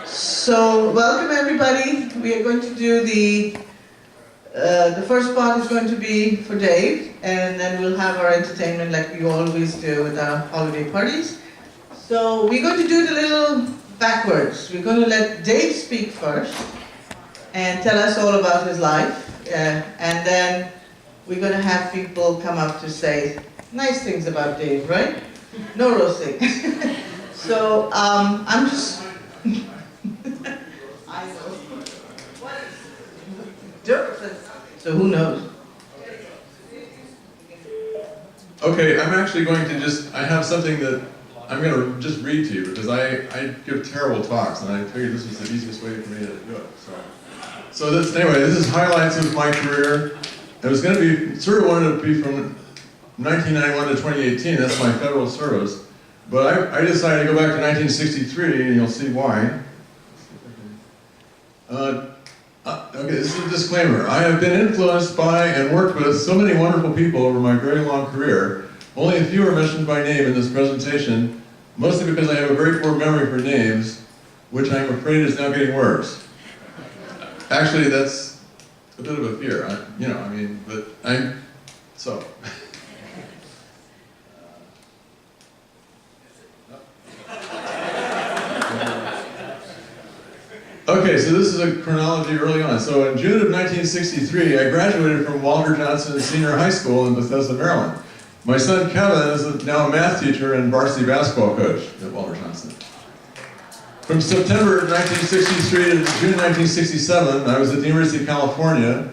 So welcome everybody. We are going to do the first part is going to be for Dave, and then we'll have our entertainment like we always do with our holiday parties. So we're going to do it a little backwards. We're going to let Dave speak first and tell us all about his life, and then we're going to have people come up to say nice things about Dave, right? No roasting. So I'm just. I know. So who knows? Okay, I'm actually going to I have something that I'm going to just read to you because I give terrible talks and I figured this was the easiest way for me to do it. So this is highlights of my career. It was going to be, sort of wanted to be from 1991 to 2018, that's my federal service. But I decided to go back to 1963 and you'll see why. Okay, this is a disclaimer. I have been influenced by and worked with so many wonderful people over my very long career. Only a few are mentioned by name in this presentation, mostly because I have a very poor memory for names, which I'm afraid is now getting worse. Actually, that's a bit of a fear, so. Okay, so this is a chronology early on. So in June of 1963, I graduated from Walter Johnson Senior High School in Bethesda, Maryland. My son Kevin is now a math teacher and varsity basketball coach at Walter Johnson. From September 1963 to June 1967, I was at the University of California.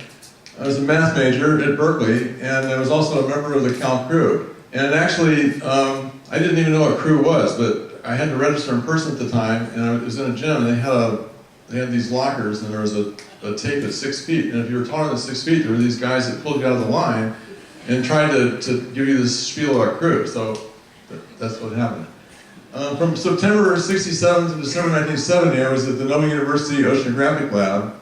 I was a math major at Berkeley, and I was also a member of the Cal Crew. And actually, I didn't even know what crew was, but I had to register in person at the time, and I was in a gym, and they had these lockers, and there was a tape at 6 feet, and if you were taller than 6 feet, there were these guys that pulled you out of the line and tried to give you this spiel about crew, so that's what happened. From September 67 to December 1970, I was at the Nova University Oceanographic Lab,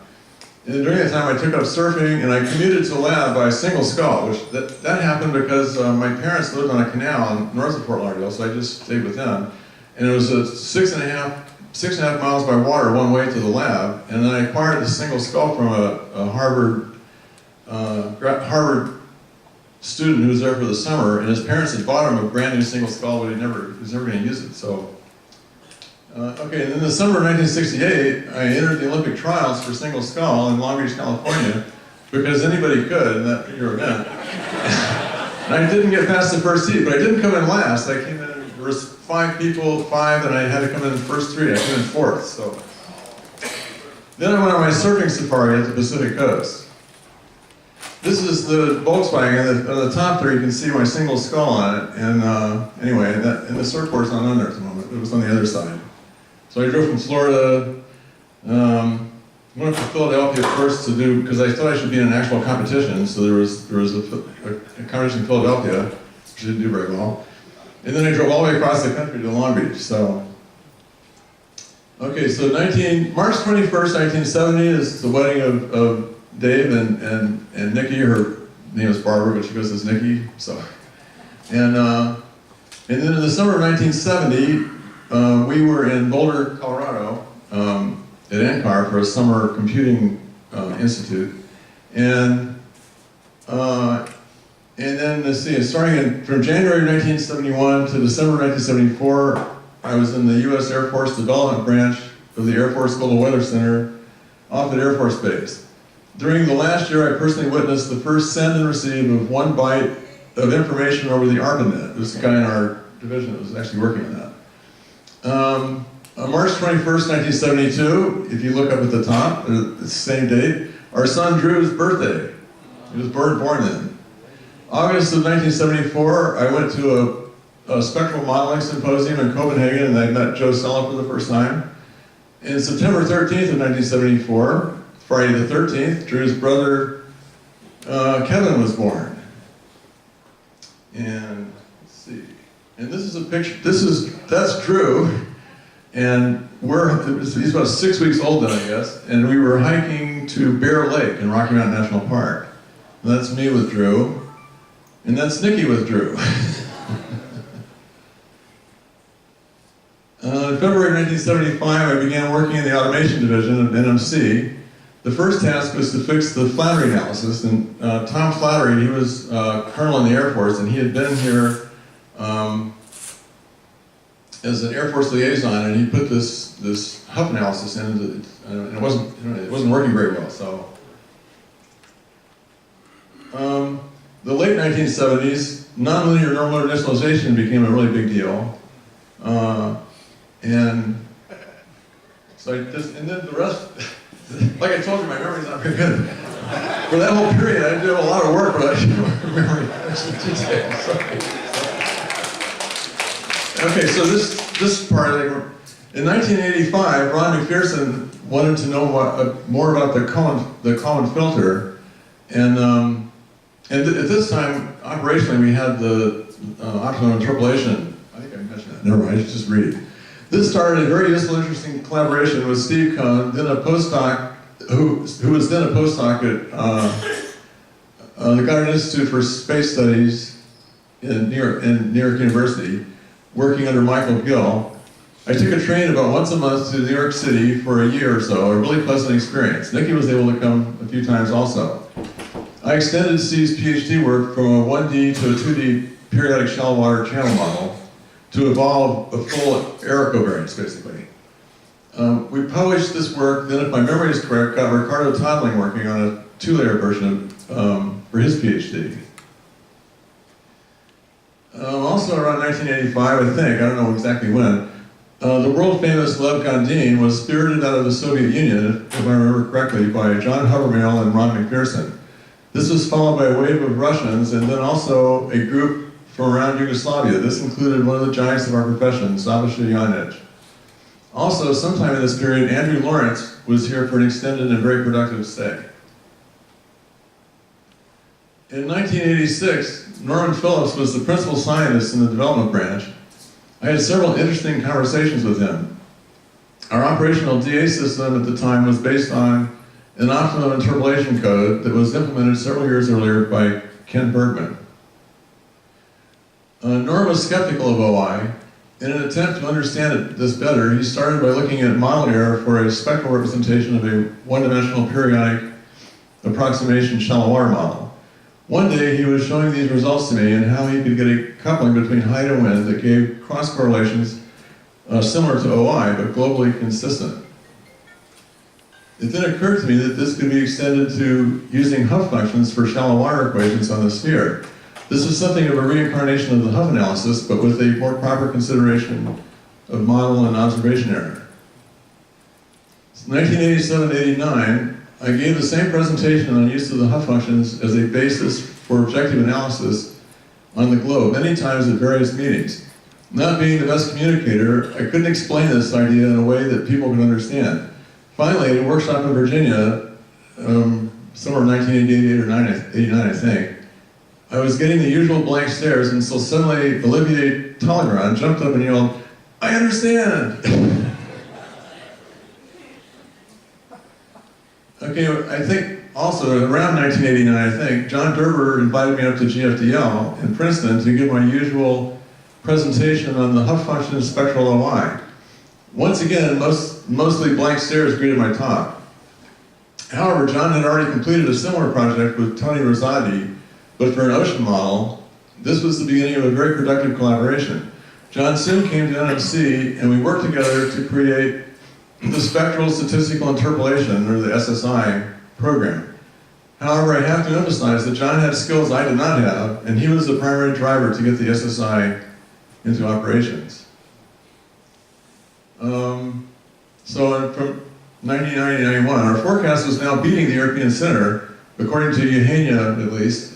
and during that time I took up surfing, and I commuted to the lab by single scull, which that happened because my parents lived on a canal north of Fort Lauderdale, so I just stayed with them, and it was a 6.5 miles by water one way to the lab, and then I acquired the single skull from a Harvard student who was there for the summer, and his parents had bought him a brand new single skull, but he was never going to use it. So, okay, and in the summer of 1968, I entered the Olympic trials for single skull in Long Beach, California, because anybody could in that particular event. And I didn't get past the first heat, but I didn't come in last. I came in. There was 5 people, and I had to come in the first 3. I came in 4th, so. Then I went on my surfing safari at the Pacific Coast. This is the Volkswagen. On the top there, you can see my single skull on it. And anyway, and the surfboard's not on there at the moment. It was on the other side. So I drove from Florida. Went up to Philadelphia first because I thought I should be in an actual competition. So there was a competition in Philadelphia, which didn't do very well. And then I drove all the way across the country to Long Beach, so. Okay, so March 21st, 1970 is the wedding of Dave and Nikki. Her name is Barbara, but she goes as Nikki, so. And then in the summer of 1970, we were in Boulder, Colorado, at NCAR for a summer computing institute. And then, let's see, starting from January 1971 to December 1974, I was in the U.S. Air Force Development Branch of the Air Force Global Weather Center off at Air Force Base. During the last year, I personally witnessed the first send and receive of 1 byte of information over the ARPANET. There was a guy in our division that was actually working on that. On March 21st, 1972, if you look up at the top, it's the same date, our son Drew's birthday. He was born then. August of 1974, I went to a spectral modeling symposium in Copenhagen, and I met Joe Sella for the first time. And September 13th of 1974, Friday the 13th, Drew's brother Kevin was born. And let's see, and this is a picture. That's Drew, and he's about 6 weeks old then, I guess. And we were hiking to Bear Lake in Rocky Mountain National Park. And that's me with Drew. And that's Nikki with Drew. In February 1975, I began working in the automation division of NMC. The first task was to fix the Flattery analysis, and Tom Flattery, he was colonel in the Air Force, and he had been here as an Air Force liaison, and he put this Huff analysis in, and it wasn't working very well. So, the late 1970s, nonlinear normal initialization became a really big deal, and so and then the rest. Like I told you, my memory's not very good. For that whole period, I did a lot of work, but I don't remember details. Sorry. Okay, so this part, in 1985, Ron McPherson wanted to know more about the Common filter, and at this time, operationally, we had the optimum interpolation. I think I mentioned that. Never mind, just read it. This started a very useful, interesting collaboration with Steve Cohn, then a postdoc, who was then a postdoc at the Goddard Institute for Space Studies in New York University, working under Michael Gill. I took a train about once a month to New York City for a year or so, a really pleasant experience. Nikki was able to come a few times also. I extended Steve's PhD work from a 1D to a 2D periodic shallow water channel model to evolve a full error covariance, basically. We published this work, then if my memory is correct, got Ricardo Todling working on a 2-layer version for his PhD. Also around 1985, I think, I don't know exactly when, the world-famous Lev Gandin was spirited out of the Soviet Union, if I remember correctly, by John Habermehl and Ron McPherson. This was followed by a wave of Russians, and then also a group from around Yugoslavia. This included one of the giants of our profession, Slavoj Janich. Also, sometime in this period, Andrew Lawrence was here for an extended and very productive stay. In 1986, Norman Phillips was the principal scientist in the development branch. I had several interesting conversations with him. Our operational DA system at the time was based on an optimum interpolation code that was implemented several years earlier by Ken Bergman. Norm was skeptical of OI. In an attempt to understand this better, he started by looking at model error for a spectral representation of a one-dimensional periodic approximation shallow water model. One day he was showing these results to me and how he could get a coupling between height and wind that gave cross correlations similar to OI, but globally consistent. It then occurred to me that this could be extended to using Huff functions for shallow water equations on the sphere. This is something of a reincarnation of the Huff analysis, but with a more proper consideration of model and observation error. 1987-89, I gave the same presentation on use of the Huff functions as a basis for objective analysis on the globe, many times at various meetings. Not being the best communicator, I couldn't explain this idea in a way that people could understand. Finally, at a workshop in Virginia, somewhere in 1988 or 89, I think, I was getting the usual blank stares, and so suddenly Olivier Talleyrand jumped up and yelled, "I understand!" Okay, I think also around 1989, I think, John Derber invited me up to GFDL in Princeton to give my usual presentation on the Huff function spectral OI. Once again, mostly blank stares greeted my talk. However, John had already completed a similar project with Tony Rosati, but for an ocean model. This was the beginning of a very productive collaboration. John soon came to NMC, and we worked together to create the Spectral Statistical Interpolation, or the SSI, program. However, I have to emphasize that John had skills I did not have, and he was the primary driver to get the SSI into operations. So from 1990 to 91, our forecast was now beating the European Center, according to Eugenia, at least,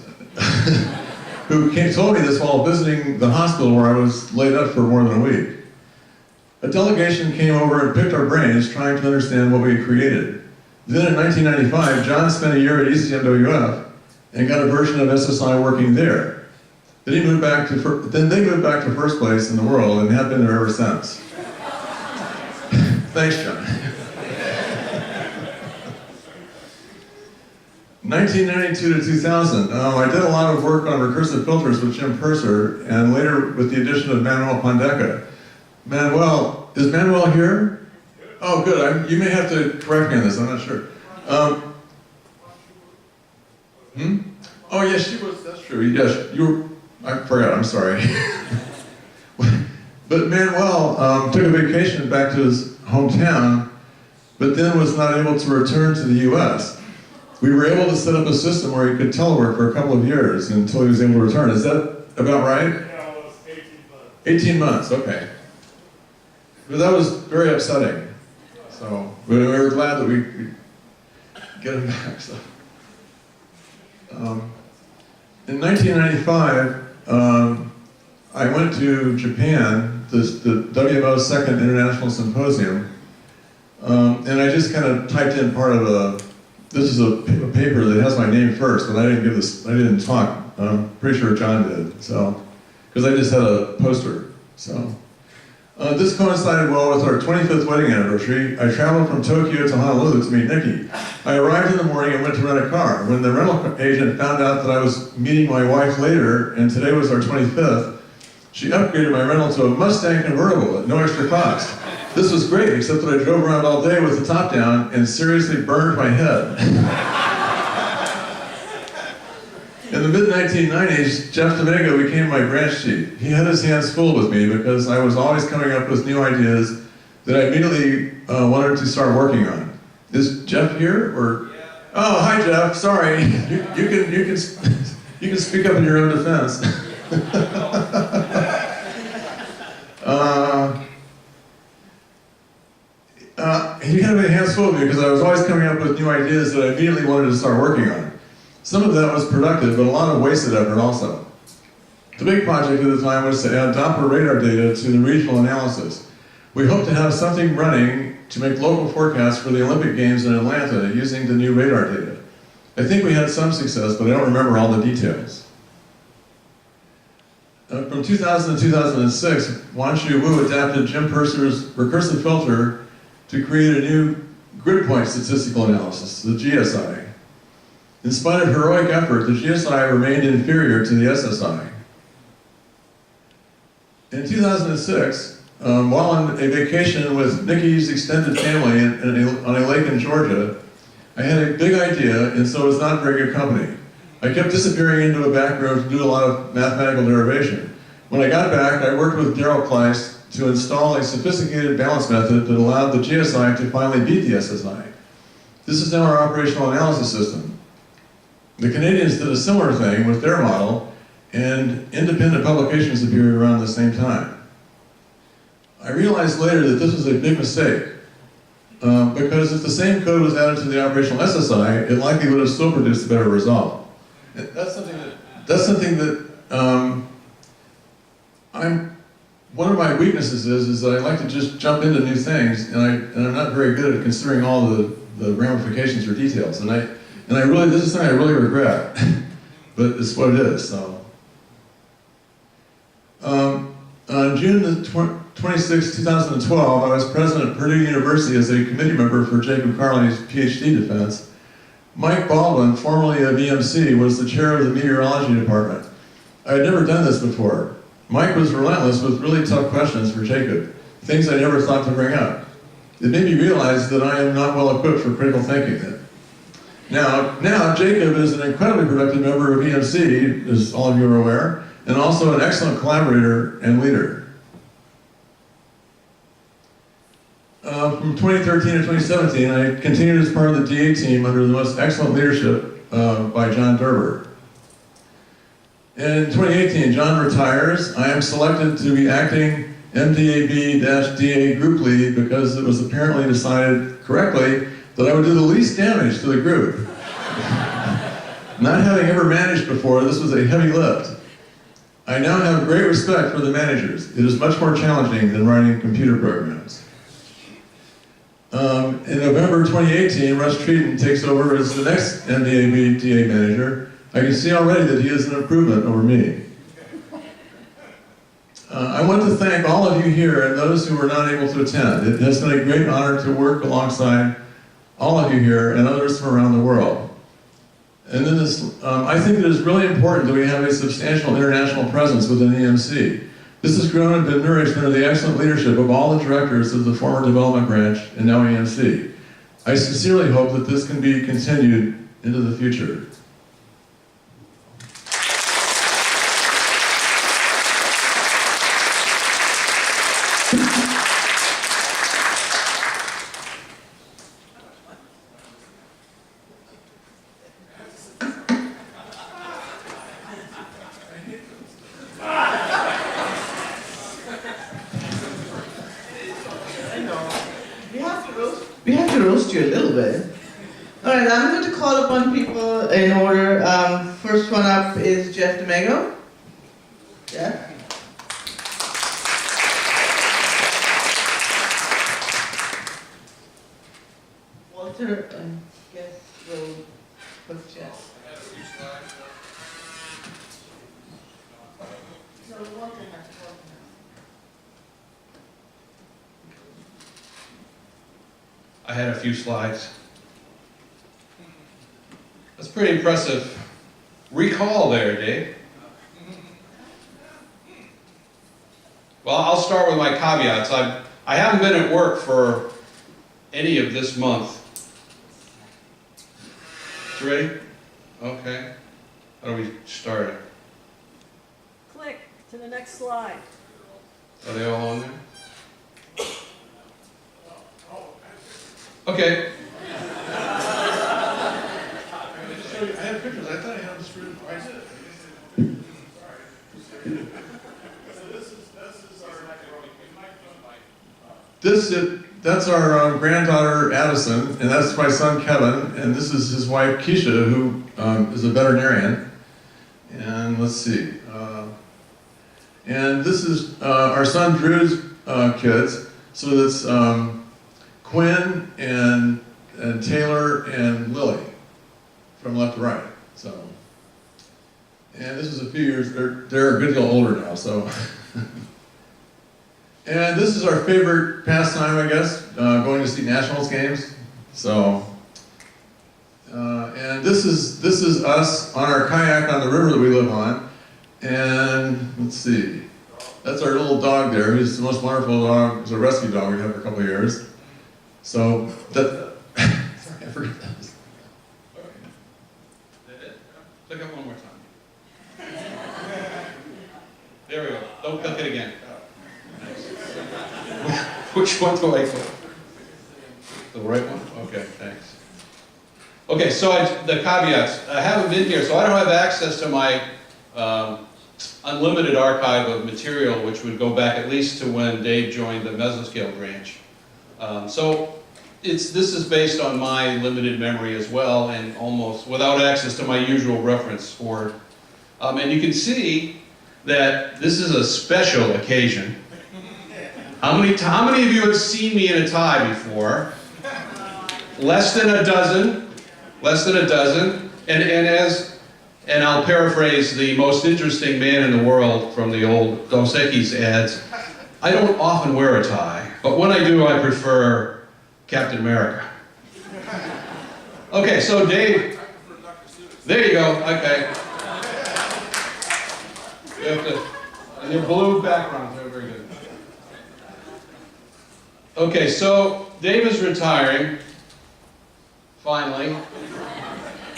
who told me this while visiting the hospital where I was laid up for more than a week. A delegation came over and picked our brains trying to understand what we had created. Then in 1995, John spent a year at ECMWF and got a version of SSI working there. Then they moved back to first place in the world and have been there ever since. Thanks, John. 1992 to 2000, I did a lot of work on recursive filters with Jim Purser, and later with the addition of Manuel Pondeca. Manuel Is Manuel here? Oh, good. You may have to correct me on this. I'm not sure. Oh, yes, she was. That's true. Yes, you were. I forgot. I'm sorry. But Manuel took a vacation back to his hometown, but then was not able to return to the U.S. We were able to set up a system where he could telework for a couple of years until he was able to return. Is that about right? Yeah, it was 18 months. 18 months, okay. But that was very upsetting. So we were glad that we could get him back. So. In 1995, I went to Japan, the WMO's second international symposium, and I just kind of typed in part of this is a paper that has my name first, but I didn't talk. I'm pretty sure John did, so, because I just had a poster, so. This coincided well with our 25th wedding anniversary. I traveled from Tokyo to Honolulu to meet Nikki. I arrived in the morning and went to rent a car. When the rental agent found out that I was meeting my wife later, and today was our 25th, she upgraded my rental to a Mustang convertible at no extra cost. This was great, except that I drove around all day with the top down and seriously burned my head. In the mid-1990s, Jeff Domingo became my branch chief. He had his hands full with me because I was always coming up with new ideas that I immediately wanted to start working on. Is Jeff here? Or? Yeah. Oh, hi Jeff. Sorry. You can speak up in your own defense. He had his hands full of me because I was always coming up with new ideas that I immediately wanted to start working on. Some of that was productive, but a lot of wasted effort also. The big project at the time was to add Doppler radar data to the regional analysis. We hoped to have something running to make local forecasts for the Olympic Games in Atlanta using the new radar data. I think we had some success, but I don't remember all the details. From 2000 to 2006, Wanshu Wu adapted Jim Purser's recursive filter to create a new grid point statistical analysis, the GSI. In spite of heroic effort, the GSI remained inferior to the SSI. In 2006, while on a vacation with Nikki's extended family on a lake in Georgia, I had a big idea, and so it was not very good company. I kept disappearing into a back room to do a lot of mathematical derivation. When I got back, I worked with Daryl Kleiss to install a sophisticated balance method that allowed the GSI to finally beat the SSI. This is now our operational analysis system. The Canadians did a similar thing with their model, and independent publications appeared around the same time. I realized later that this was a big mistake, because if the same code was added to the operational SSI, it likely would have still produced a better result. And that's something that one of my weaknesses is that I like to just jump into new things, and I'm not very good at considering all the ramifications or details. And I really, this is something I really regret, but it's what it is, so. On June 26, 2012, I was president of Purdue University as a committee member for Jacob Carley's PhD defense. Mike Baldwin, formerly of EMC, was the chair of the meteorology department. I had never done this before. Mike was relentless with really tough questions for Jacob, things I never thought to bring up. It made me realize that I am not well equipped for critical thinking. Now Jacob is an incredibly productive member of EMC, as all of you are aware, and also an excellent collaborator and leader. From 2013 to 2017, I continued as part of the DA team under the most excellent leadership by John Derber. And in 2018, John retires. I am selected to be acting MDAB-DA group lead because it was apparently decided correctly that I would do the least damage to the group. Not having ever managed before, this was a heavy lift. I now have great respect for the managers. It is much more challenging than writing computer programs. In November 2018, Russ Treaton takes over as the next MDAB-DA manager. I can see already that he is an improvement over me. I want to thank all of you here and those who were not able to attend. It has been a great honor to work alongside all of you here and others from around the world. And then I think it is really important that we have a substantial international presence within EMC. This has grown and been nourished under the excellent leadership of all the directors of the former development branch and now EMC. I sincerely hope that this can be continued into the future. We have to roast you a little bit. All right, I'm going to call upon people in order. First one up is Jeff Domingo. Jeff? Walter, I guess we'll put Jeff. No, Walter has. I had a few slides. That's pretty impressive recall there, Dave. Well, I'll start with my caveats. I haven't been at work for any of this month. You ready? Okay. How do we start it? Click to the next slide. Are they all on there? Okay. I have pictures. I thought I had this room. I did. That's our granddaughter Addison, and that's my son Kevin, and this is his wife Keisha, who is a veterinarian. And let's see. And this is our son Drew's kids. So that's Quinn and Taylor and Lily from left to right. So, and this is a few years. They're a good deal older now. So, and this is our favorite pastime, I guess, going to see Nationals games. So, and this is us on our kayak on the river that we live on. And let's see, that's our little dog there. He's the most wonderful dog. He's a rescue dog we had for a couple of years. So that, sorry, I forgot that. Click it one more time. There we go. Don't click it again. Which one do I click? The right one? Okay, thanks. Okay, so the caveats. I haven't been here, so I don't have access to my unlimited archive of material, which would go back at least to when Dave joined the mesoscale branch. So this is based on my limited memory as well, and almost without access to my usual reference for it. And you can see that this is a special occasion. How many of you have seen me in a tie before? Less than a dozen. Less than a dozen. And I'll paraphrase the most interesting man in the world from the old Dos Equis ads. I don't often wear a tie, but when I do, I prefer Captain America. Okay, so Dave, there you go, okay. You have to, and your blue backgrounds are very good. Okay, so Dave is retiring, finally.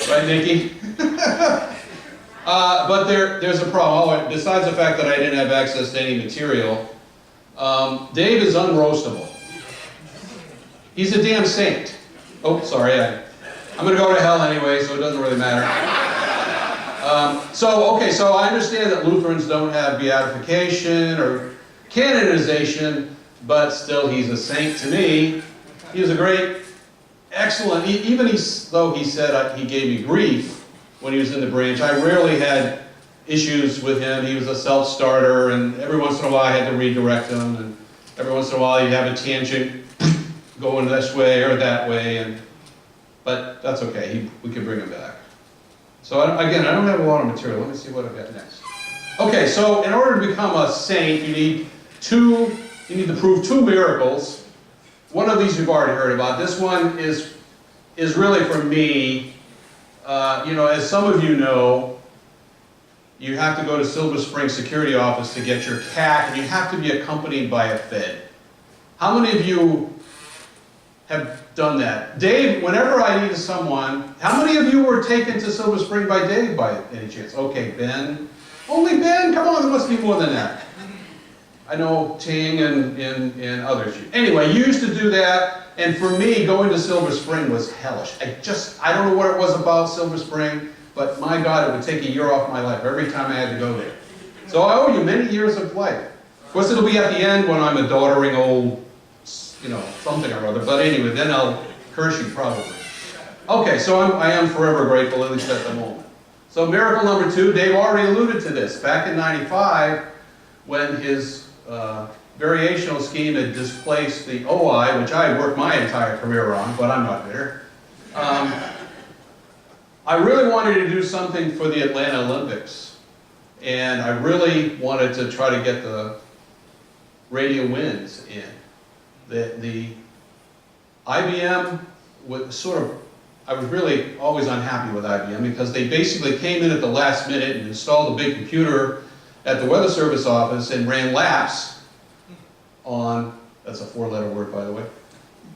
Right, Nikki? But there's a problem. Besides the fact that I didn't have access to any material, Dave is unroastable. He's a damn saint. Oh, sorry, I'm going to go to hell anyway, so it doesn't really matter. So I understand that Lutherans don't have beatification or canonization, but still he's a saint to me. He was a great, excellent, even though he said he gave me grief when he was in the branch, I rarely had issues with him. He was a self-starter, and every once in a while I had to redirect him, and every once in a while he'd have a tangent going this way or that way, but that's okay. We can bring him back. So again, I don't have a lot of material. Let me see what I've got next. Okay, so in order to become a saint, you need to prove two miracles. One of these you've already heard about. This one is really for me. As some of you know, you have to go to Silver Spring security office to get your CAC, and you have to be accompanied by a Fed. How many of you have done that? Dave, whenever I needed someone, how many of you were taken to Silver Spring by Dave by any chance? Okay, Ben. Only Ben? Come on, there must be more than that. I know Ting and others. Anyway, you used to do that, and for me, going to Silver Spring was hellish. I don't know what it was about Silver Spring, but my God, it would take a year off my life every time I had to go there. So I owe you many years of life. Of course, it'll be at the end when I'm a doddering old, something or other, but anyway, then I'll curse you probably. Okay, so I am forever grateful, at least at the moment. So miracle number 2, Dave already alluded to this. Back in '95, when his variational scheme had displaced the OI, which I had worked my entire career on, but I'm not bitter. I really wanted to do something for the Atlanta Olympics, and I really wanted to try to get the radio winds in. The IBM was I was really always unhappy with IBM because they basically came in at the last minute and installed a big computer at the Weather Service office and ran laps on, that's a 4-letter word by the way,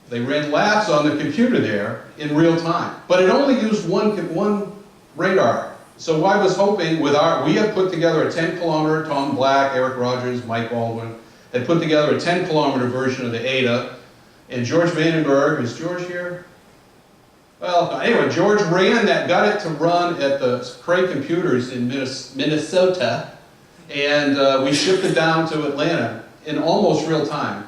they ran laps on the computer there in real time. But it only used one radar. So I was hoping we had put together a 10-kilometer, Tom Black, Eric Rogers, Mike Baldwin, had put together a 10-kilometer version of the Ada, and George Vandenberg, is George here? Well, anyway, George got it to run at the Cray Computers in Minnesota, and we shipped it down to Atlanta in almost real time.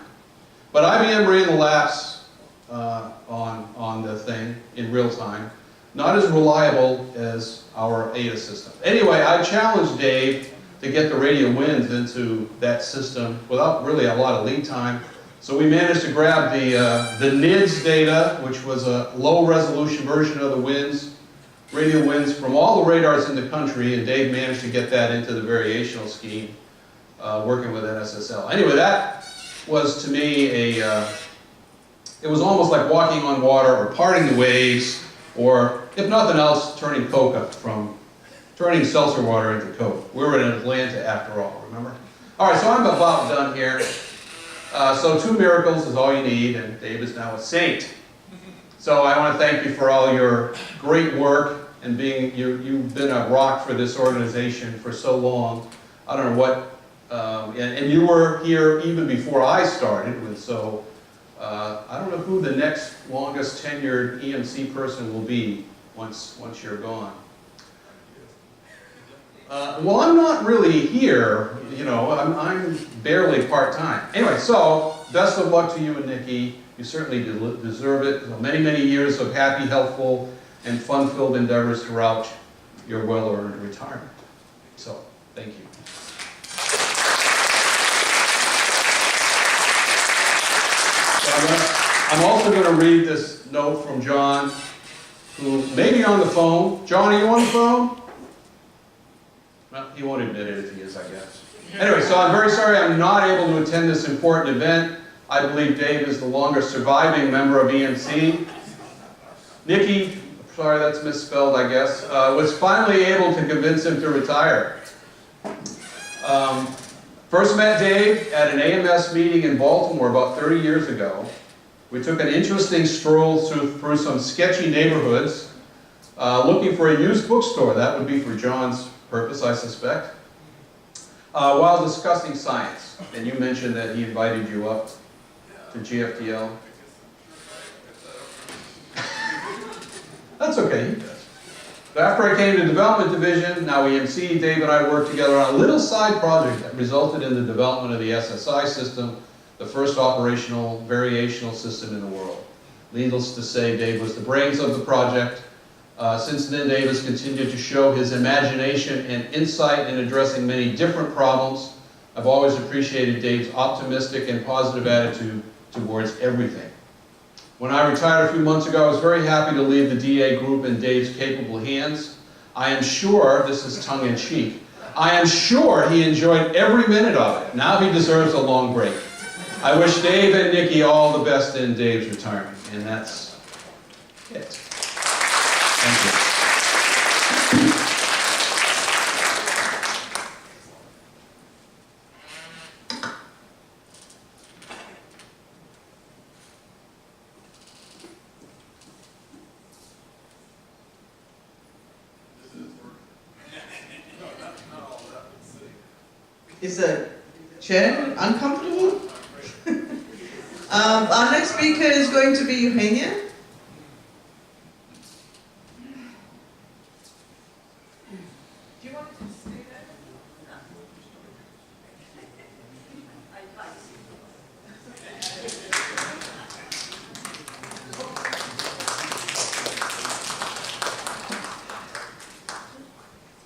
But IBM ran the laps on the thing in real time. Not as reliable as our Ada system. Anyway, I challenged Dave to get the radio winds into that system without really a lot of lead time. So we managed to grab the NIDS data, which was a low-resolution version of the winds, radio winds from all the radars in the country, and Dave managed to get that into the variational scheme, working with NSSL. Anyway, that was to me it was almost like walking on water or parting the waves, or if nothing else, turning seltzer water into Coke. We were in Atlanta after all, remember? All right, so I'm about done here. So 2 miracles is all you need, and Dave is now a saint. So I want to thank you for all your great work and you've been a rock for this organization for so long. I don't know what, and you were here even before I started, so I don't know who the next longest tenured EMC person will be once you're gone. Well, I'm not really here, I'm barely part-time. Anyway, so best of luck to you and Nikki. You certainly deserve it. Many, many years of happy, healthful, and fun-filled endeavors throughout your well-earned retirement. So, thank you. So I'm also going to read this note from John, who may be on the phone. John, are you on the phone? Well, he won't admit it if he is, I guess. Anyway, so I'm very sorry I'm not able to attend this important event. I believe Dave is the longest surviving member of EMC. Nikki, sorry that's misspelled, I guess, was finally able to convince him to retire. First met Dave at an AMS meeting in Baltimore about 30 years ago. We took an interesting stroll through some sketchy neighborhoods, looking for a used bookstore. That would be for John's purpose, I suspect, while discussing science. And you mentioned that he invited you up to GFDL. That's okay, he does. But after I came to Development Division, now EMC, Dave and I worked together on a little side project that resulted in the development of the SSI system, the first operational variational system in the world. Needless to say, Dave was the brains of the project. Since then, Dave has continued to show his imagination and insight in addressing many different problems. I've always appreciated Dave's optimistic and positive attitude towards everything. When I retired a few months ago, I was very happy to leave the DA group in Dave's capable hands. I am sure, this is tongue-in-cheek, I am sure he enjoyed every minute of it. Now he deserves a long break. I wish Dave and Nikki all the best in Dave's retirement, and that's it. Thank you. Is the chair uncomfortable? Our next speaker is going to be Eugenia. Do you want to stay there?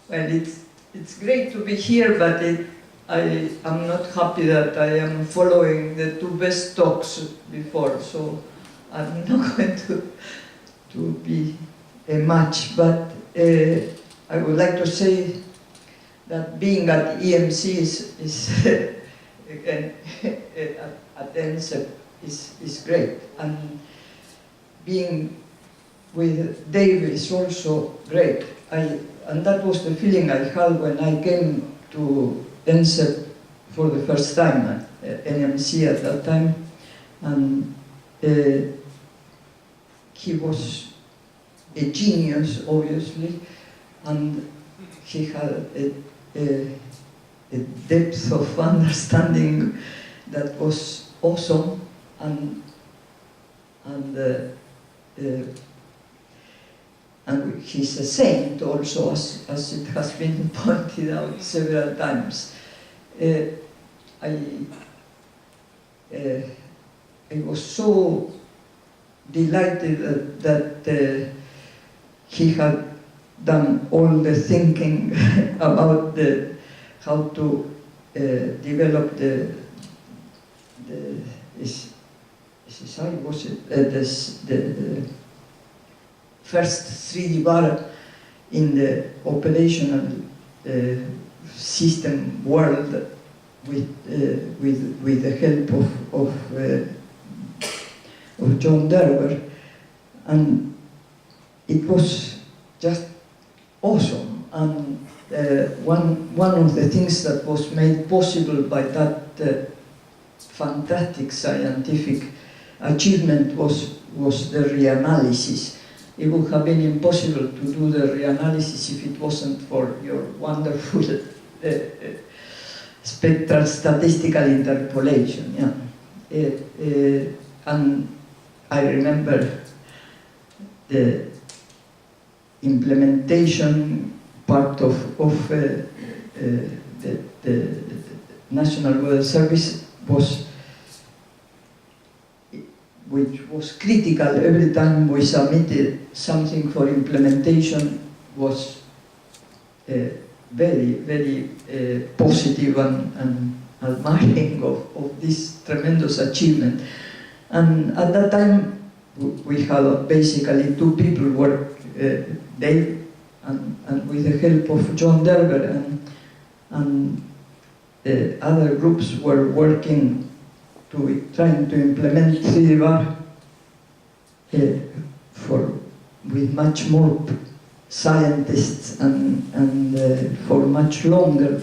Well, it's great to be here, but I am not happy that I am following the two best talks before, so I'm not going to be a match. But I would like to say that being at EMC is again at NSEP is great, and being with Dave is also great. And that was the feeling I had when I came to NSEP for the first time, at NMC at that time. And he was a genius, obviously, and he had a depth of understanding that was awesome, and he's a saint also, as it has been pointed out several times. I was so delighted that he had done all the thinking about how to develop the first 3D bar in the operational system world with the help of John Derber, and it was just awesome. And one of the things that was made possible by that fantastic scientific achievement was the reanalysis. It would have been impossible to do the reanalysis if it wasn't for your wonderful spectral statistical interpolation. Yeah. And I remember the implementation part of the National Weather Service which was critical every time we submitted something for implementation, was very, very positive and admiring of this tremendous achievement. And at that time, we had basically two people work, Dave and with the help of John Derber, and other groups were working trying to implement 3D bar with much more scientists and for much longer,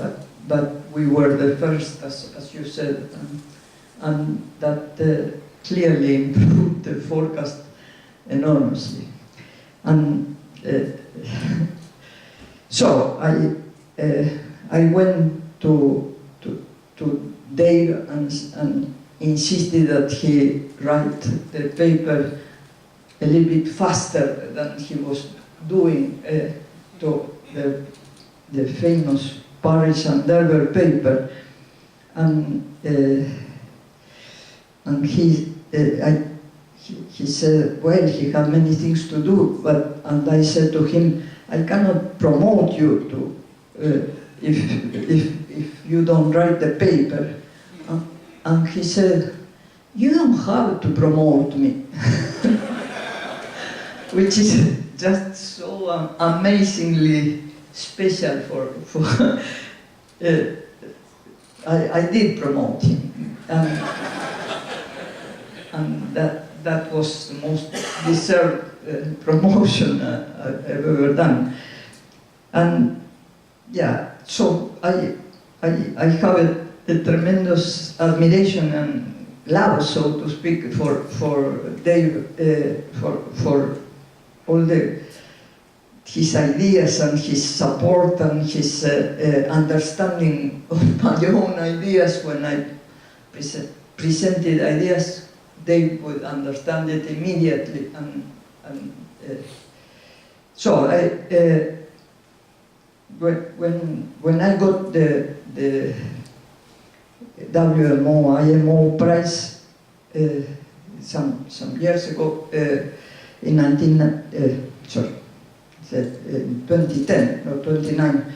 but we were the first, as you said, and that clearly improved the forecast enormously. And so I went to Dave and insisted that he write the paper a little bit faster than he was doing to the famous Parrish and Derber paper, and he said, well, he had many things to do, and I said to him, I cannot promote you if you don't write the paper. And he said, you don't have to promote me. Which is just so amazingly special for I did promote him, and that was the most deserved promotion I've ever done. And yeah, so I have a tremendous admiration and love, so to speak, for Dave, for all the his ideas and his support and his understanding of my own ideas. When I presented ideas, they would understand it immediately. So when I got the WMO IMO prize some years ago, in 2010 or 29,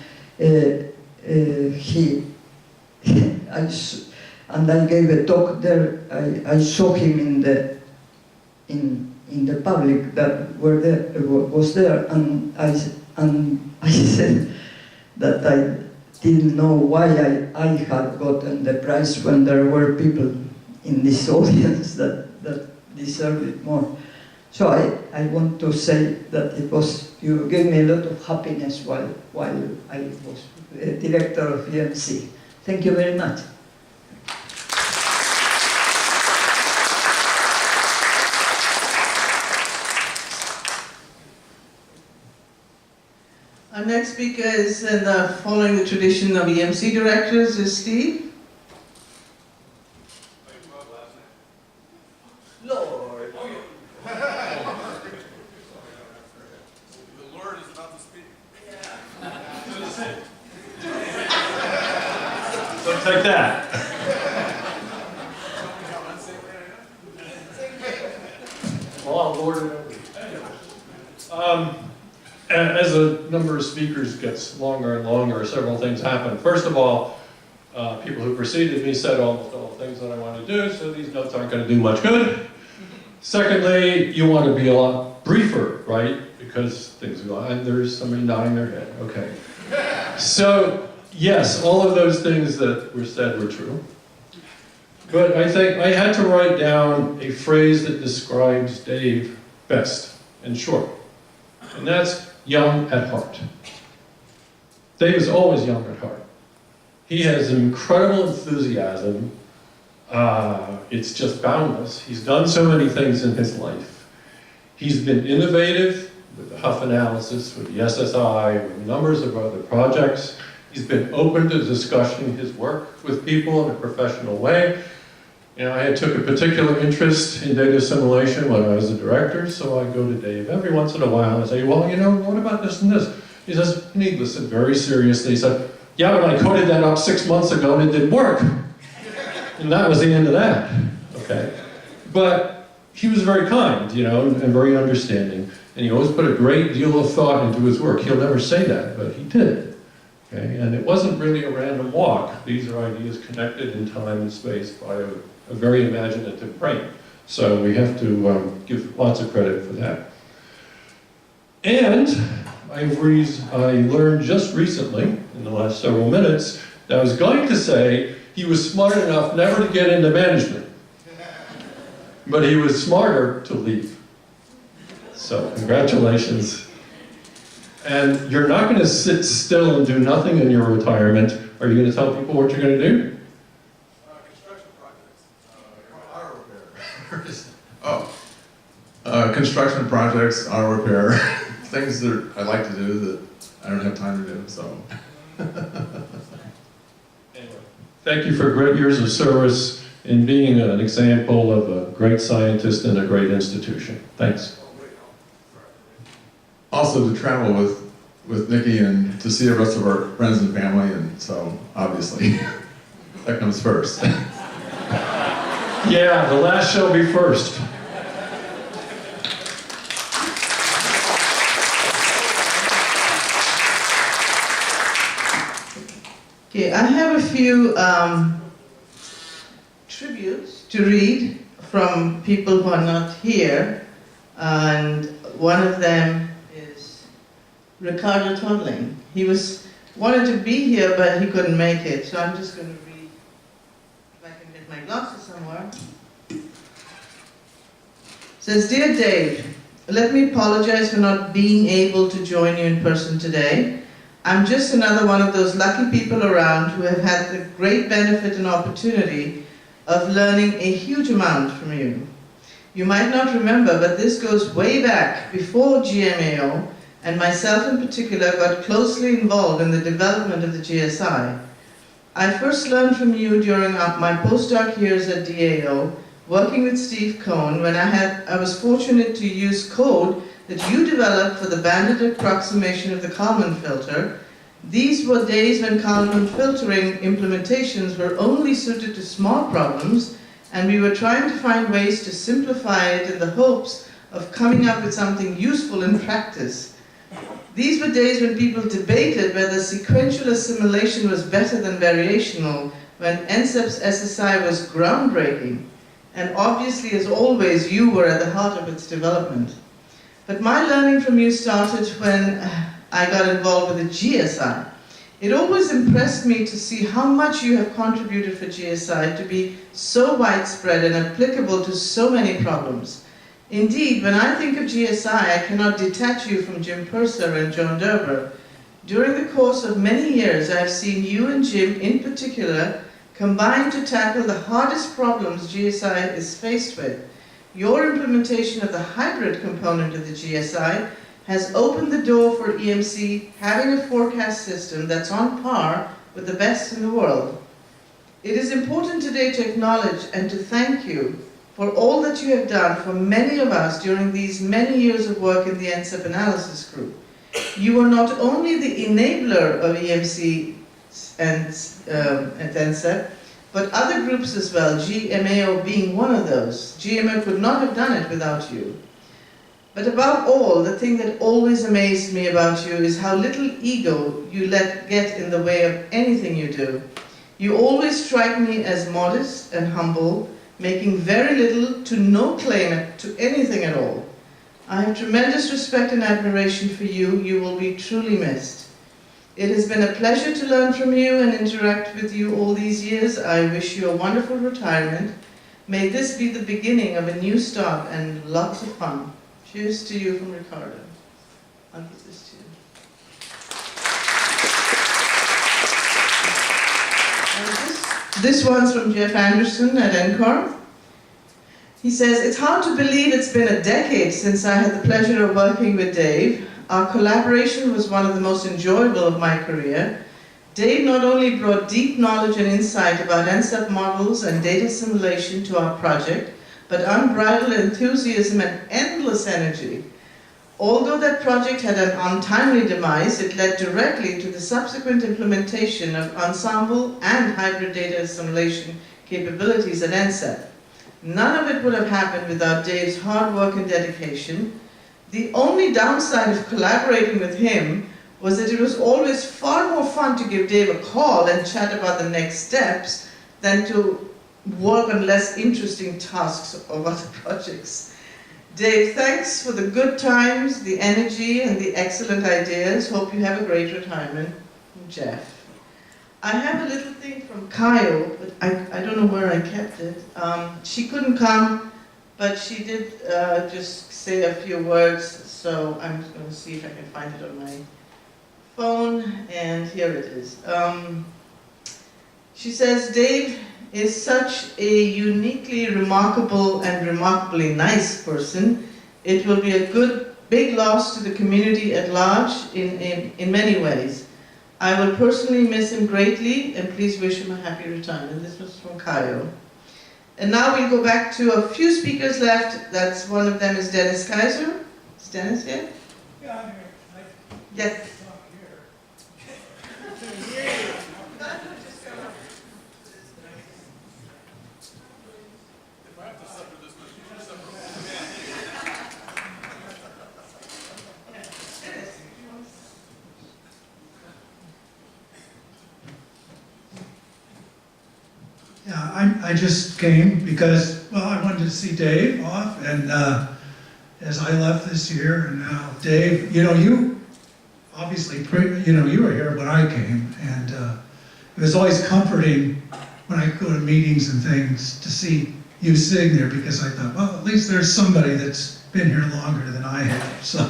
and I gave a talk there. I saw him in the public that was there, and I said that I didn't know why I had gotten the prize when there were people in this audience that deserved it more. So I want to say that you gave me a lot of happiness while I was director of EMC. Thank you very much. Our next speaker is following the tradition of EMC directors is Steve. Lord. The Lord is about to speak. So take that. Well, I'll lord it over. As a number of speakers gets longer and longer, several things happen. First of all, people who preceded me said almost all the things that I want to do, so these notes aren't going to do much good. Secondly, you want to be a lot briefer, right? Because things go on, and there's somebody nodding their head. Okay. So, yes, all of those things that were said were true. But I think I had to write down a phrase that describes Dave best and short. And that's young at heart. Dave is always young at heart. He has incredible enthusiasm. It's just boundless. He's done so many things in his life. He's been innovative with the Huff analysis, with the SSI, with numbers of other projects. He's been open to discussing his work with people in a professional way. You know, I took a particular interest in data assimilation when I was a director, so I go to Dave every once in a while and say, well, you know, what about this and this? He says, and he listened very seriously. He said, yeah, but I coded that up 6 months ago and it didn't work. And that was the end of that, okay? But he was very kind, you know, and very understanding. And he always put a great deal of thought into his work. He'll never say that, but he did. Okay? And it wasn't really a random walk. These are ideas connected in time and space by a very imaginative brain. So we have to give lots of credit for that. And I learned just recently, in the last several minutes, that I was going to say he was smart enough never to get into management. But he was smarter to leave. So congratulations. And you're not going to sit still and do nothing in your retirement. Are you going to tell people what you're going to do? Construction projects. Construction projects, auto repair, things that I like to do that I don't have time to do, so. Anyway, thank you for great years of service in being an example of a great scientist in a great institution. Thanks. Also to travel with Nikki and to see the rest of our friends and family, and so obviously that comes first. Yeah, the last shall be first. Okay, I have a few tributes to read from people who are not here, and one of them is Ricardo Todling. He wanted to be here, but he couldn't make it, so I'm just going to read, if I can get my glasses somewhere. It says, Dear Dave, let me apologize for not being able to join you in person today. I'm just another one of those lucky people around who have had the great benefit and opportunity of learning a huge amount from you. You might not remember, but this goes way back before GMAO, and myself in particular got closely involved in the development of the GSI. I first learned from you during my postdoc years at DAO, working with Steve Cohn, when I was fortunate to use code that you developed for the banded approximation of the Kalman filter. These were days when Kalman filtering implementations were only suited to small problems, and we were trying to find ways to simplify it in the hopes of coming up with something useful in practice. These were days when people debated whether sequential assimilation was better than variational, when NCEP's SSI was groundbreaking, and obviously, as always, you were at the heart of its development. But my learning from you started when I got involved with the GSI. It always impressed me to see how much you have contributed for GSI to be so widespread and applicable to so many problems. Indeed, when I think of GSI, I cannot detach you from Jim Purser and Joan Derber. During the course of many years, I have seen you and Jim in particular combine to tackle the hardest problems GSI is faced with. Your implementation of the hybrid component of the GSI has opened the door for EMC having a forecast system that's on par with the best in the world. It is important today to acknowledge and to thank you for all that you have done for many of us during these many years of work in the NCEP analysis group. You are not only the enabler of EMC and NCEP, but other groups as well, GMAO being one of those. GMAO could not have done it without you. But above all, the thing that always amazed me about you is how little ego you let get in the way of anything you do. You always strike me as modest and humble, making very little to no claim to anything at all. I have tremendous respect and admiration for you. You will be truly missed. It has been a pleasure to learn from you and interact with you all these years. I wish you a wonderful retirement. May this be the beginning of a new start and lots of fun. Cheers to you from Ricardo. I'll give this to you. This one's from Jeff Anderson at NCOR. He says, it's hard to believe it's been a decade since I had the pleasure of working with Dave. Our collaboration was one of the most enjoyable of my career. Dave not only brought deep knowledge and insight about NCEP models and data simulation to our project, but unbridled enthusiasm and endless energy. Although that project had an untimely demise, it led directly to the subsequent implementation of ensemble and hybrid data assimilation capabilities at NCEP. None of it would have happened without Dave's hard work and dedication. The only downside of collaborating with him was that it was always far more fun to give Dave a call and chat about the next steps than to work on less interesting tasks of other projects. Dave, thanks for the good times, the energy, and the excellent ideas. Hope you have a great retirement. Jeff. I have a little thing from Kayo, but I don't know where I kept it. She couldn't come, but she did just say a few words, so I'm just going to see if I can find it on my phone, and here it is. She says, Dave is such a uniquely remarkable and remarkably nice person. It will be a good, big loss to the community at large in many ways. I will personally miss him greatly, and please wish him a happy retirement. This was from Kayo. And now we'll go back to a few speakers left. That's one of them is Dennis Kaiser. Is Dennis here? Yeah, I'm here. Yes. Yeah, I just came because, well, I wanted to see Dave off, and as I left this year, and now Dave, you obviously, you were here when I came, and it was always comforting when I go to meetings and things to see you sitting there, because I thought, well, at least there's somebody that's been here longer than I have, so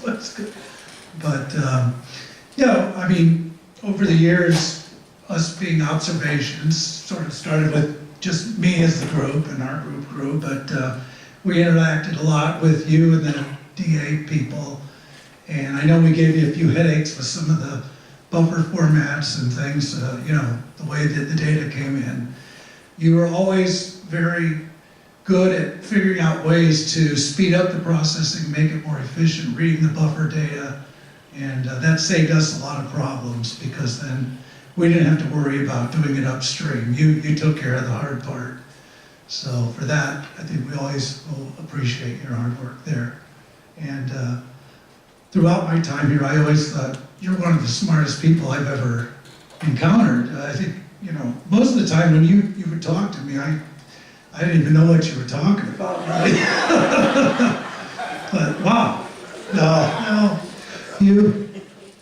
that's good. But, I mean, over the years, us being observations, sort of started with just me as the group, and our group grew, but we interacted a lot with you and the DA people, And I know we gave you a few headaches with some of the buffer formats and things, you know, the way that the data came in. You were always very good at figuring out ways to speed up the processing, make it more efficient, reading the buffer data, and that saved us a lot of problems because then we didn't have to worry about doing it upstream. You took care of the hard part. So for that, I think we always will appreciate your hard work there. And throughout my time here, I always thought, you're one of the smartest people I've ever encountered. I think, you know, most of the time when you would talk to me, I didn't even know what you were talking about. But wow, no,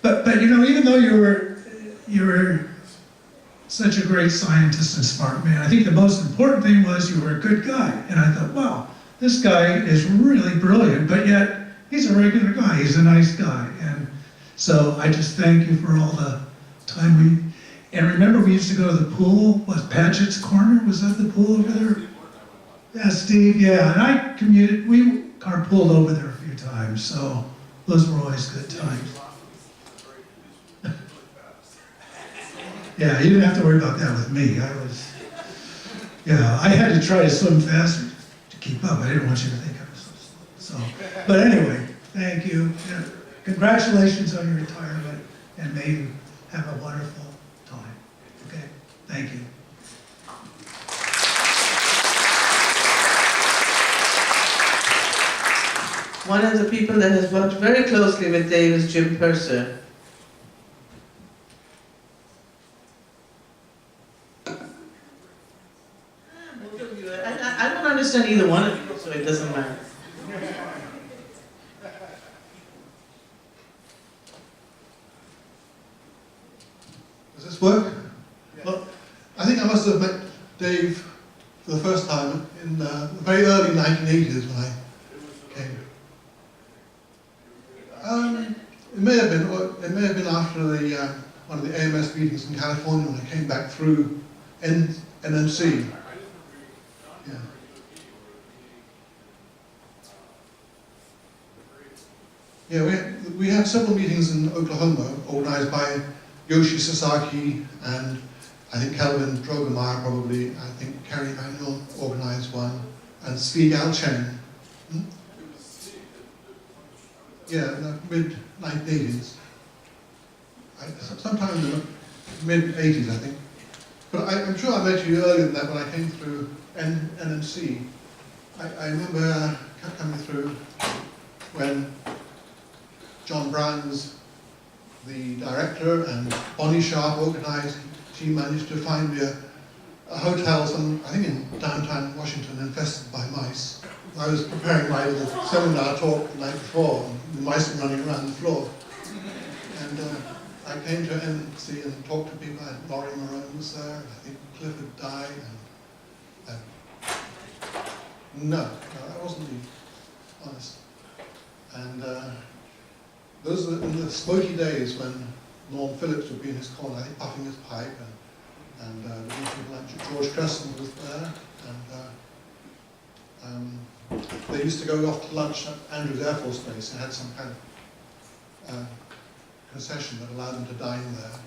but you know, even though you were such a great scientist and smart man, I think the most important thing was you were a good guy. And I thought, wow, this guy is really brilliant, but yet he's a regular guy. He's a nice guy. And so I just thank you for all the time and remember we used to go to the pool, was Padgett's Corner? Was that the pool over there? Yeah, Steve, yeah. And I commuted, we carpooled over there a few times, so those were always good times. Yeah, you didn't have to worry about that with me. I had to try to swim faster to keep up. I didn't want you to think I was so slow. So, but anyway, thank you. Yeah, congratulations on your retirement, and may you have a wonderful time. Okay, thank you. One of the people that has worked very closely with Dave is Jim Purser. Both of you, I don't understand either one of you, so it doesn't matter. Does this work? Well, I think I must have met Dave for the first time in the very early 1980s when I came. It may have been after one of the AMS meetings in California when I came back through NMC. Yeah. Yeah, we had several meetings in Oklahoma organized by Yoshi Sasaki and I think Kelvin Drogemeyer probably, I think Kerry Manuel organized one, and Stieg Alchen. Yeah, in the mid-1980s. Sometime in the mid-80s, I think. But I'm sure I met you earlier than that when I came through NMC. I remember coming through when John Brown was the director and Bonnie Sharp organized. She managed to find me a hotel, I think in downtown Washington, infested by mice. I was preparing my little seminar talk the night before, and the mice were running around the floor. And I came to NC and talked to people. Laurie Marone was there, and I think Cliff had died. No, that wasn't me, honest. And those were in the smoky days when Norm Phillips would be in his corner, I think puffing his pipe, and people like George Crescent was there, and they used to go off to lunch at Andrews Air Force Base and had some kind of concession that allowed them to dine there.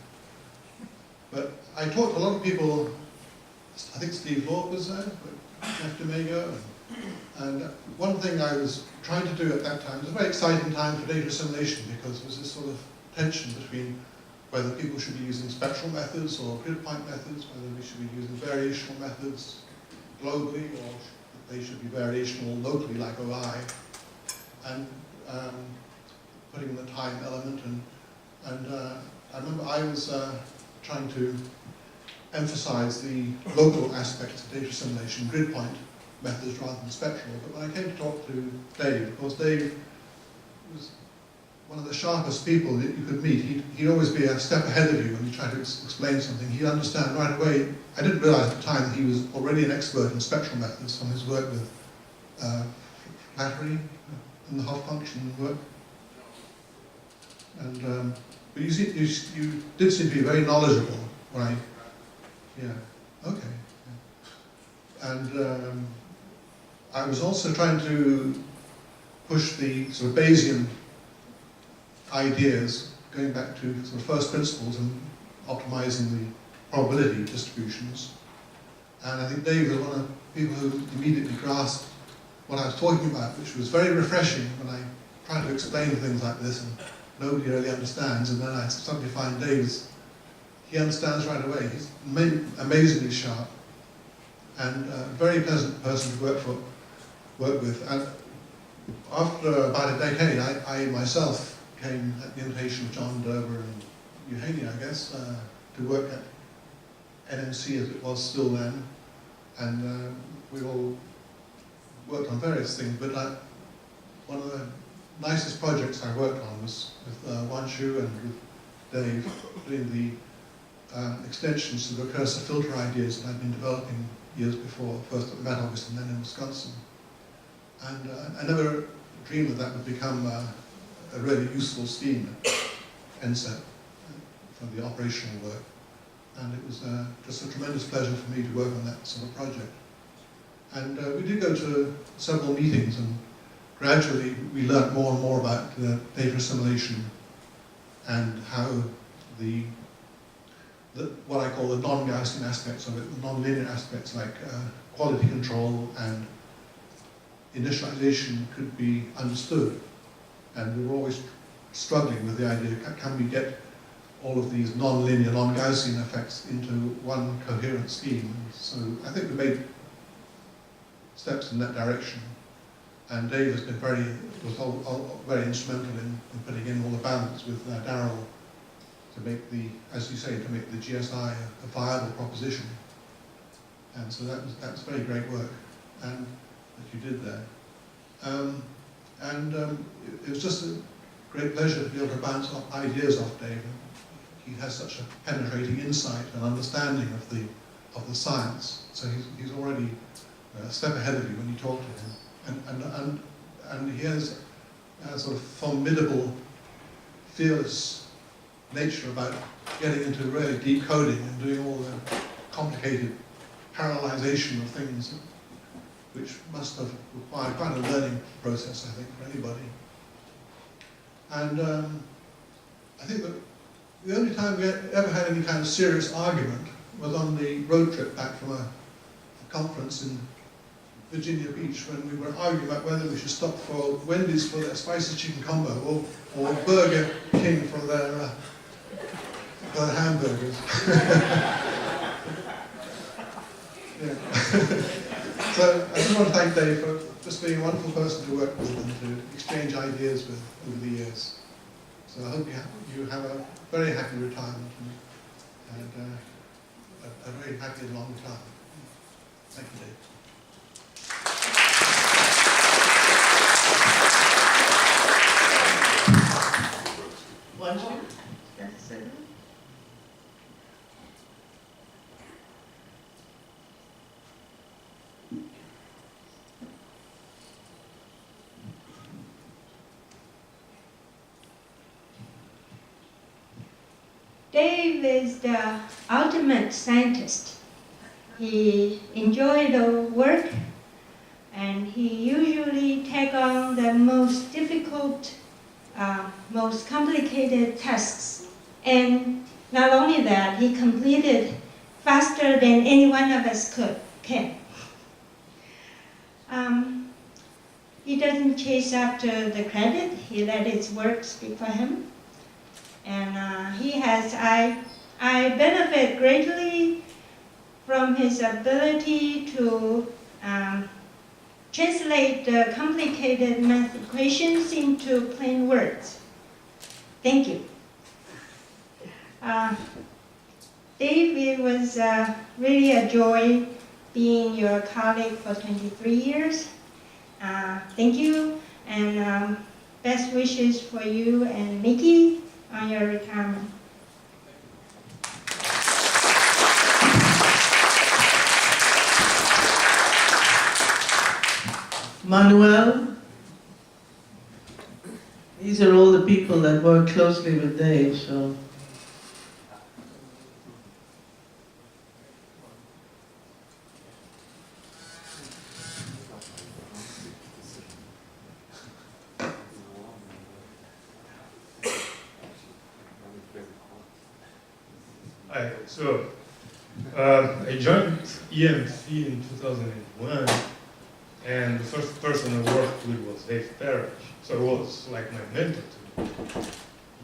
But I talked to a lot of people. I think Steve Lord was there, Jeff Domingo, and one thing I was trying to do at that time, it was a very exciting time for data assimilation because there was this sort of tension between whether people should be using spectral methods or grid point methods, whether we should be using variational methods globally or they should be variational locally like OI, and putting in the time element. And I remember I was trying to emphasize the local aspects of data assimilation, grid point methods rather than spectral. But when I came to talk to Dave, of course Dave was one of the sharpest people that you could meet. He'd always be a step ahead of you when you tried to explain something. He'd understand right away. I didn't realize at the time that he was already an expert in spectral methods from his work with Flattery and the Hopf function work. And but you did seem to be very knowledgeable when okay. Yeah. And I was also trying to push the sort of Bayesian ideas, going back to sort of first principles and optimizing the probability distributions. And I think Dave was one of the people who immediately grasped what I was talking about, which was very refreshing when I try to explain things like this and nobody really understands, and then I suddenly find he understands right away. He's amazingly sharp and a very pleasant person to work with. And after about a decade, I myself came at the invitation of John Dover and Eugenia, I guess, to work at EMC as it was still then. And we all worked on various things, but one of the nicest projects I worked on was with Wanshu and with Dave, doing the extensions to the recursor filter ideas that I'd been developing years before, first at Met Office and then in Wisconsin. And I never dreamed that would become a really useful scheme at NSEP for the operational work. And it was just a tremendous pleasure for me to work on that sort of project. And we did go to several meetings, and gradually we learned more and more about data assimilation and how what I call the non-Gaussian aspects of it, the non-linear aspects like quality control and initialization could be understood. And we were always struggling with the idea, can we get all of these non-linear, non-Gaussian effects into one coherent scheme? And so I think we made steps in that direction. And Dave has been very instrumental in putting in all the balance with Darryl to make as you say, to make the GSI a viable proposition. And so that was very great work and that you did there. It was just a great pleasure to be able to bounce off ideas off Dave. He has such a penetrating insight and understanding of the science. So he's already a step ahead of you when you talk to him. And he has a sort of formidable, fearless nature about getting into really deep coding and doing all the complicated parallelization of things, which must have required quite a learning process, I think, for anybody. And I think that the only time we ever had any kind of serious argument was on the road trip back from a conference in Virginia Beach, when we were arguing about whether we should stop for Wendy's for their spicy chicken combo or Burger King for their hamburgers. Yeah. So I just want to thank Dave for just being a wonderful person to work with and to exchange ideas with over the years. So I hope you have a very happy retirement and a very happy and long time. Thank you, Dave. Wanshu, that's it. Dave is the ultimate scientist. He enjoys the work, and he usually takes on the most difficult, most complicated tasks. And not only that, he completed faster than any one of us can. He doesn't chase after the credit. He let his work speak for him. And I benefit greatly from his ability to translate the complicated math equations into plain words. Thank you. Dave, it was really a joy being your colleague for 23 years. Thank you, and best wishes for you and Mickey on your retirement. Manuel, these are all the people that work closely with Dave, so. I joined EMC in 2001, and the first person I worked with was Dave Parrish. So it was like my mentor to me.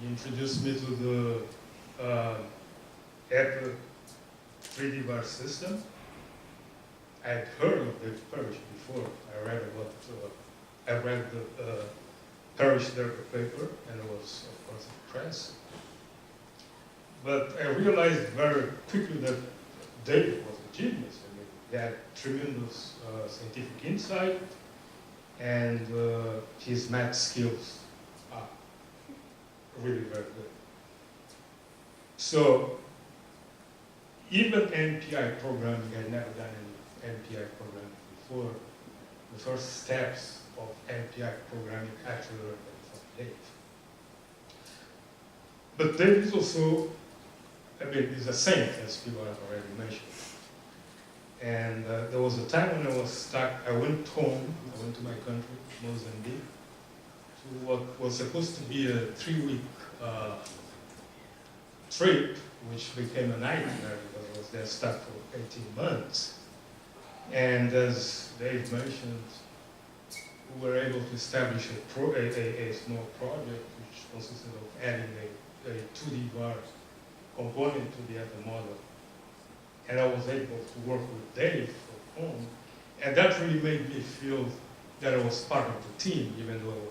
He introduced me to the Apple 3D bar system. I had heard of Dave Parrish before. I read the Parrish Derper paper, and I was, of course, impressed. But I realized very quickly that David was a genius. I mean, he had tremendous scientific insight, and his math skills are really very good. So, even NPI programming, I had never done any NPI programming before. The first steps of NPI programming actually learned from Dave. But Dave is also, I mean, he's a saint, as people have already mentioned. And there was a time when I was stuck. I went home, I went to my country, Mozambique, to what was supposed to be a 3-week trip, which became a nightmare because I was there stuck for 18 months. And as Dave mentioned, we were able to establish a small project which consisted of adding a 2D bar component to the other model. And I was able to work with Dave from home, and that really made me feel that I was part of the team, even though I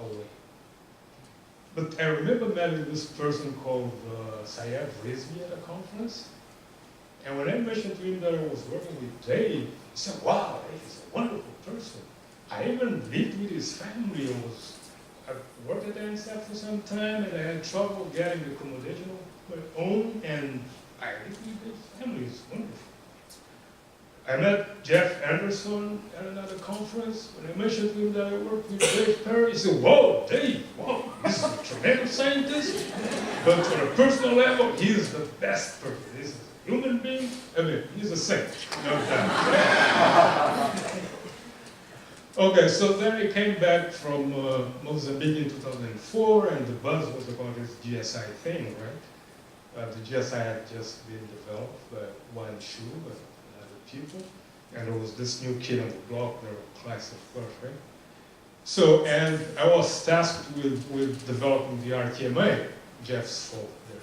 was away. But I remember meeting this person called Sayed Rizvi at a conference, and when I mentioned to him that I was working with Dave, he said, wow, Dave is a wonderful person. I even lived with his family. I worked at NSF for some time, and I had trouble getting accommodation of my own, and I lived with his family. It's wonderful. I met Jeff Anderson at another conference. When I mentioned to him that I worked with Dave Parrish, he said, whoa, Dave, whoa, this is a tremendous scientist. But on a personal level, he is the best person. He's a human being. I mean, he's a saint, no doubt. Okay, so then I came back from Mozambique in 2004, and the buzz was about this GSI thing, right? The GSI had just been developed by one Shu and other people, and there was this new kid on the block, there were class of course, right? So, and I was tasked with developing the RTMA, Jeff's fault there.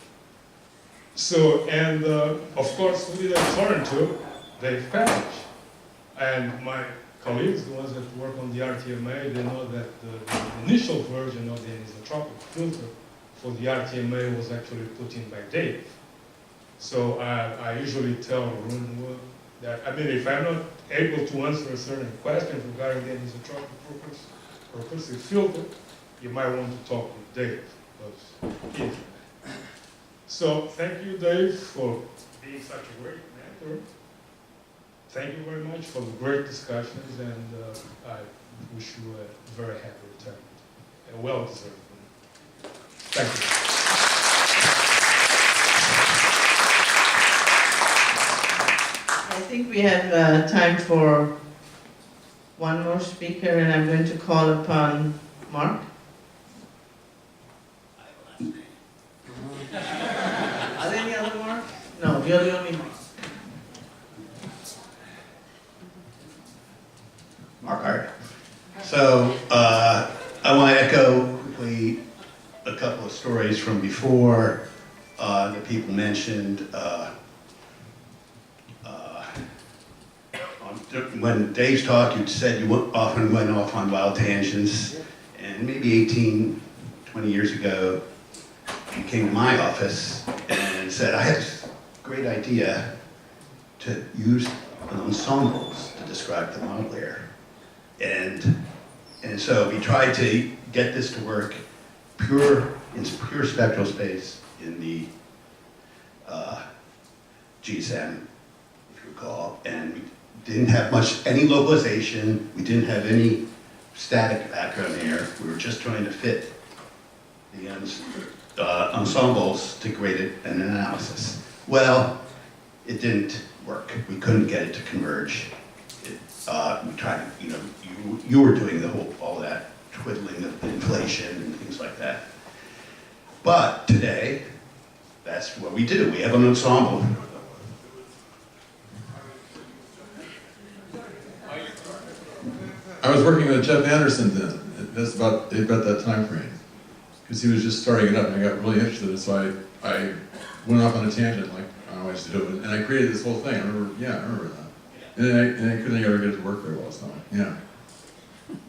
So, and of course, we didn't turn to Dave Parrish, and my colleagues, the ones that work on the RTMA, they know that the initial version of the anisotropic filter for the RTMA was actually put in by Dave. So I usually tell Arun that, I mean, if I'm not able to answer a certain question regarding the anisotropic propulsive filter, you might want to talk with Dave, because he's. So thank you, Dave, for being such a great mentor. Thank you very much for the great discussions, and I wish you a very happy retirement, a well-deserved one. Thank you. I think we have time for one more speaker, and I'm going to call upon Mark. Are there any other Mark? No, you're the only Mark. Mark Hart. So I want to echo quickly a couple of stories from before that people mentioned. When Dave's talked, you said you often went off on wild tangents, and maybe 18, 20 years ago, you came to my office and said, I have this great idea to use ensembles to describe the model layer. And so we tried to get this to work in pure spectral space in the GSM, if you recall, and we didn't have any localization, we didn't have any static background air, we were just trying to fit the ensembles to grade it in an analysis. Well, it didn't work. We couldn't get it to converge. We tried, you were doing all that twiddling of inflation and things like that. But today, that's what we do. We have an ensemble. I was working with Jeff Anderson then. That's about that time frame. Because he was just starting it up and I got really interested in it, so I went off on a tangent like I always do, and I created this whole thing. I remember that. And I couldn't ever get it to work very well, so yeah.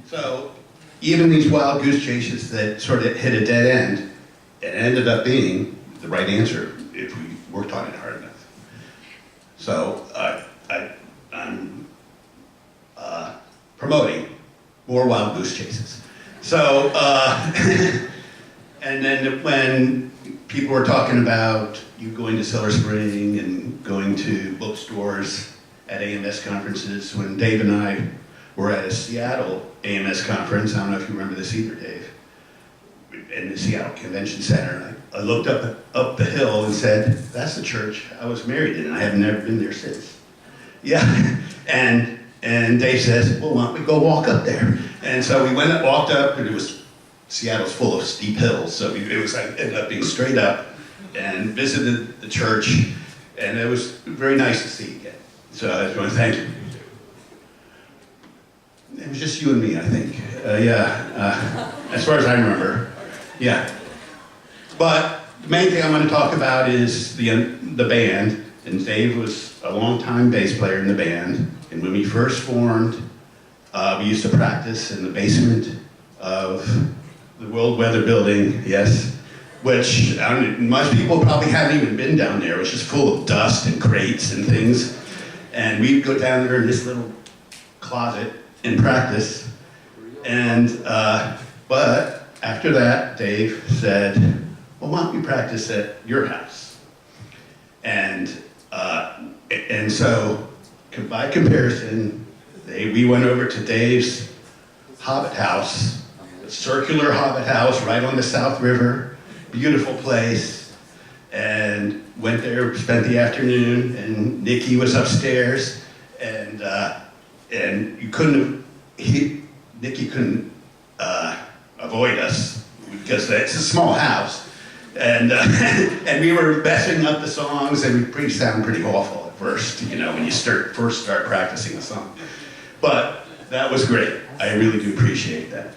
So even these wild goose chases that sort of hit a dead end, it ended up being the right answer if we worked on it hard enough. So I'm promoting more wild goose chases. So, and then when people were talking about you going to Silver Spring and going to bookstores at AMS conferences, when Dave and I were at a Seattle AMS conference, I don't know if you remember this either, Dave, in the Seattle Convention Center, I looked up the hill and said, that's the church I was married in, and I have never been there since. Yeah, and Dave says, well, why don't we go walk up there? And so we went and walked up, and Seattle's full of steep hills, so ended up being straight up, and visited the church, and it was very nice to see you again. So I just want to thank you. It was just you and me, I think. As far as I remember. Yeah. But the main thing I want to talk about is the band. And Dave was a long-time bass player in the band. And when we first formed, we used to practice in the basement of the World Weather Building, yes, which most people probably haven't even been down there. It was just full of dust and crates and things. And we'd go down there in this little closet and practice. And, but after that, Dave said, well, why don't we practice at your house? And so, by comparison, we went over to Dave's Hobbit house, a circular Hobbit house right on the South River, beautiful place, and went there, spent the afternoon, and Nikki was upstairs, and Nikki couldn't avoid us because it's a small house, and and we were messing up the songs, and we sound pretty awful at first, you know, when you first start practicing a song. But that was great. I really do appreciate that.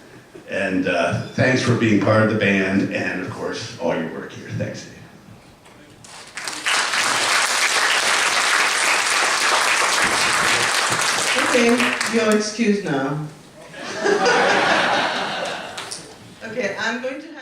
And thanks for being part of the band, and of course, all your work here. Thanks, Dave. Okay, you're excused now. Okay, I'm going to have